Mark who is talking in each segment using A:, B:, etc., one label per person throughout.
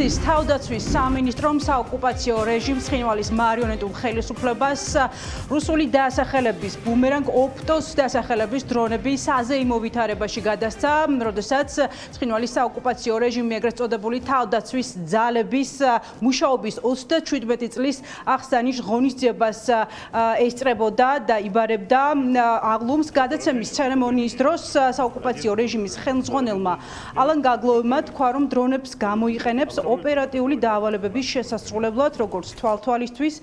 A: რუსეთის თავდაცვის სამინისტრომ საოკუპაციო რეჟიმს ცხინვალის მარიონეტულ ხელისუფლებას რუსული დასახელების ბუმერანგ ოპტოს დასახელების დრონები საზეიმო ვითარებაში გადასცა, როდესაც ცხინვალის საოკუპაციო რეჟიმი ეგრეთ წოდებული თავდაცვის ძალების მუშაობის 37 წლის აღსანიშ ღონისძიებას ესწრებოდა და იბარებდა აღლუმს. გადაცემის ცერემონიის დროს საოკუპაციო რეჟიმის ხელმძღვანელმა ალან გაგლოვმა თქვა, რომ დრონებს გამოიყენებს ოპერატიული დაავადებების შესასრულებლად, როგორც თვალთვალისთვის,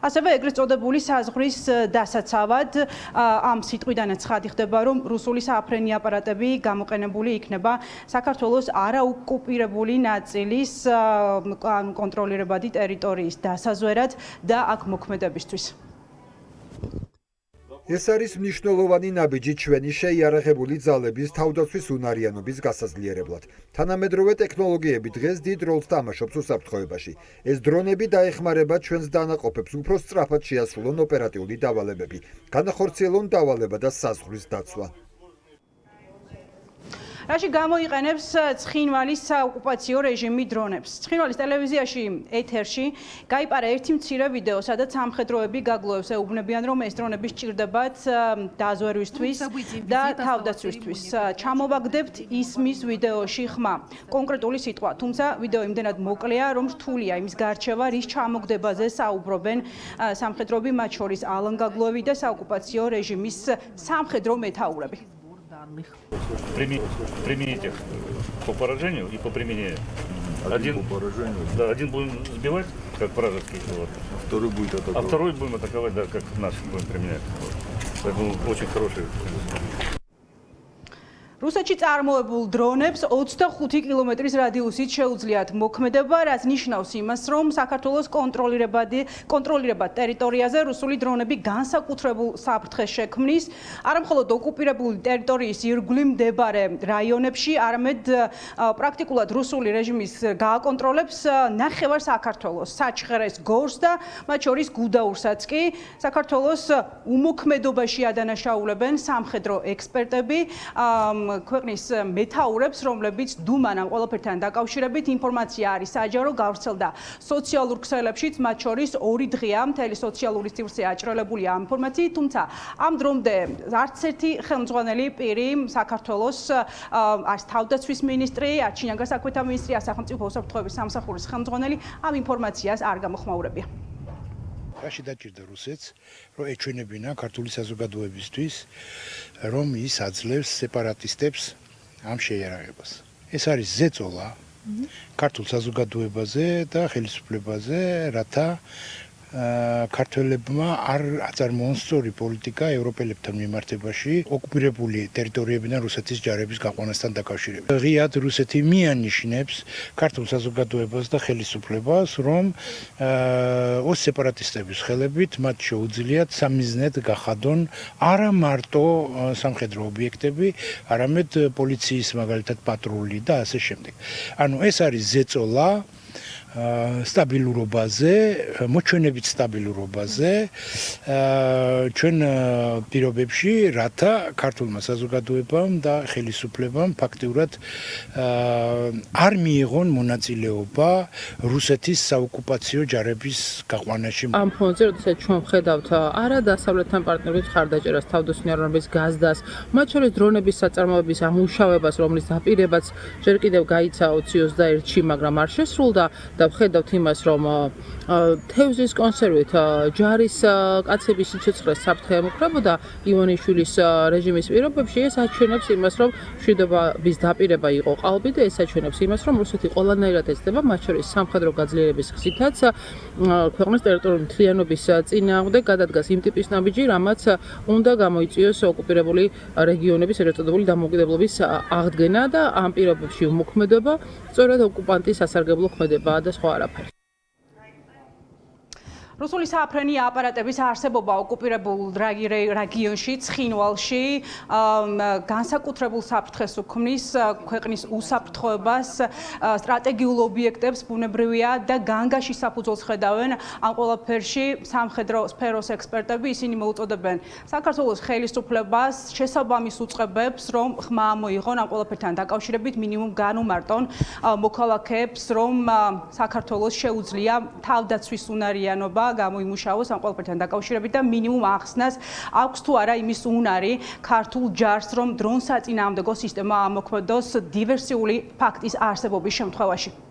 A: ასევე ეგრეთ წოდებული საზღვრის დასაცავად. ამ სიტყვიდანაც ცხადი ხდება, რომ რუსული საფრენი აპარატები გამოყენებული იქნება საქართველოს არაოკუპირებული ნაწილის კონტროლირებადი ტერიტორიის დასაზვერად და აქ მოქმედებისთვის.
B: ეს არის მნიშვნელოვანი ნაბიჯი ჩვენი შეიარაღებული ძალების თავდაცვის უნარიანობის გასაძლიერებლად. თანამედროვე ტექნოლოგიები დღეს დიდ როლს თამაშობს უსაფრთხოებაში. ეს დრონები დაეხმარება ჩვენს დანაყოფებს უფრო სწრაფად შეასრულონ ოპერატიული დავალებები, განახორციელონ დავალება და საზღვრის დაცვა.
A: რაში გამოიყენებს ცხინვალის საოკუპაციო რეჟიმი დრონებს. ცხინვალის ტელევიზიაში ეთერში გაიპარა ერთი მცირე ვიდეო, სადაც სამხედროები გაგლოვებს ეუბნებიან, რომ ეს დრონები სჭირდებათ დაზვერვისთვის და თავდაცვისთვის. ჩამოვაგდებთ ისმის ვიდეოში ხმა. კონკრეტული სიტყვა, თუმცა ვიდეო იმდენად მოკლეა, რომ რთულია იმის გარჩევა, რის ჩამოგდებაზე საუბრობენ სამხედროები, მათ შორის ალან გაგლოვი და საოკუპაციო რეჟიმის სამხედრო მეთაურები.
C: Примените их по поражению и по применению. Один будем сбивать, как вражеский,
D: второй будет атаковать.
C: А второй будем атаковать, да, как наш будем применять. Поэтому очень хороший.
A: რუსეთში წარმოებულ დრონებს 25 კილომეტრის რადიუსით შეუძლიათ მოქმედება, რაც ნიშნავს იმას, რომ საქართველოს კონტროლირებად ტერიტორიაზე რუსული დრონები განსაკუთრებულ საფრთხეს შექმნის, არამხოლოდ ოკუპირებული ტერიტორიის ირგვლივ მდებარე რაიონებში, არამედ პრაქტიკულად რუსული რეჟიმის გააკონტროლებს ნახევარ საქართველოს, საჩხერეს გორს და მათ შორის გუდაურსაც კი. საქართველოს უმოქმედობაში ადანაშაულებენ სამხედრო ექსპერტები, ქვეყნის მეთაურებს, რომლებიც დუმან ამ ყველაფერთან დაკავშირებით ინფორმაცია არის საჯარო, გავრცელდა სოციალურ ქსელებშიც, მათ შორის 2 დღეა მთელი სოციალური სივრცე აჭრელებულია ამ ინფორმაციით, თუმცა ამ დრომდე არც ერთი ხელმძღვანელი პირი საქართველოს არც თავდაცვის მინისტრი, არც შინაგან საქმეთა მინისტრი, არც სახელმწიფო უსაფრთხოების სამსახურის ხელმძღვანელი ამ ინფორმაციას არ გამოხმაურებია.
E: რაში დაჭირდა რუსეთს, რომ ეჩვენებინა ქართული საზოგადოებისთვის, რომ ის აძლევს სეპარატისტებს ამ შეიარაღებას. ეს არის ზეწოლა ქართულ საზოგადოებაზე და ხელისუფლებაზე, რათა ქართველებმა არ აწარმოონ სწორი პოლიტიკა ევროპელებთან მიმართებაში ოკუპირებული ტერიტორიებიდან რუსეთის ჯარების გაყვანასთან დაკავშირებით. ღიად რუსეთი მიანიშნებს ქართულ საზოგადოებას და ხელისუფლებას, რომ სეპარატისტების ხელებით მათ შეუძლიათ სამიზნედ გახადონ არა მარტო სამხედრო ობიექტები, არამედ პოლიციის მაგალითად პატრული და ასე შემდეგ. ანუ ეს არის ზეწოლა სტაბილურობაზე, მოჩვენებით სტაბილურობაზე ჩვენ პირობებში, რათა ქართულმა საზოგადოებამ და ხელისუფლებამ ფაქტიურად არ მიიღონ მონაწილეობა რუსეთის საოკუპაციო ჯარების გაყვანაში.
F: ამ ფონზე, როდესაც ჩვენ ვხედავთ არა დასავლეთთან პარტნიორების ხარდაჭერას, თავდაცვნიერების გაზდას, მათ შორის დრონების საწარმოების ამუშავებას, რომლის დაპირებაც ჯერ კიდევ გაიცა 2021-ში, მაგრამ არ შესრულდა და ვხედავთ იმას, რომ თევზის კონსერვით ჯარის კაცების სიცოცხლეს საფრთხე ემუქრებოდა ივანიშვილის რეჟიმის პირობებში, ეს აჩვენებს იმას, რომ მშვიდობის დაპირება იყო ყალბი და ეს აჩვენებს იმას, რომ რუსეთი ყველანაირად ეცდება, მათ შორის სამხედრო გაძლიერების გზითაც ქვეყნის ტერიტორიული მთლიანობის წინააღმდეგ გადადგას იმ ტიპის ნაბიჯი, რამაც უნდა გამოიწვიოს ოკუპირებული რეგიონების ეგრეთ წოდებული დამოუკიდებლობის აღდგენა და ამ პირობებში უმოქმედება სწორედ ოკუპანტის სასარგებლო ქმედებაა და სხვა არაფერი.
A: რუსული საფრენი აპარატების არსებობა ოკუპირებულ რეგიონში, ცხინვალში, განსაკუთრებულ საფრთხეს უქმნის ქვეყნის უსაფრთხოებას, სტრატეგიულ ობიექტებს ბუნებრივია და განგაში საფუძველს ხედავენ ამ ყველაფერში სამხედრო სფეროს ექსპერტები. ისინი მოუწოდებენ საქართველოს ხელისუფლებას შესაბამის უწყებებს, რომ ხმა მოიღონ ამ ყველაფერთან დაკავშირებით, მინიმუმ განუმარტონ მოქალაქეებს, რომ საქართველოს შეუძლია თავდაცვის უნარიანობა გამოიმუშავოს ამ ყველაფერთან დაკავშირებით და მინიმუმ ახსნას აქვს თუ არა იმის უნარი ქართულ ჯარს, რომ დრონ საწინააღმდეგო სისტემა ამოქმედოს დივერსიული ფაქტის არსებობის შემთხვევაში.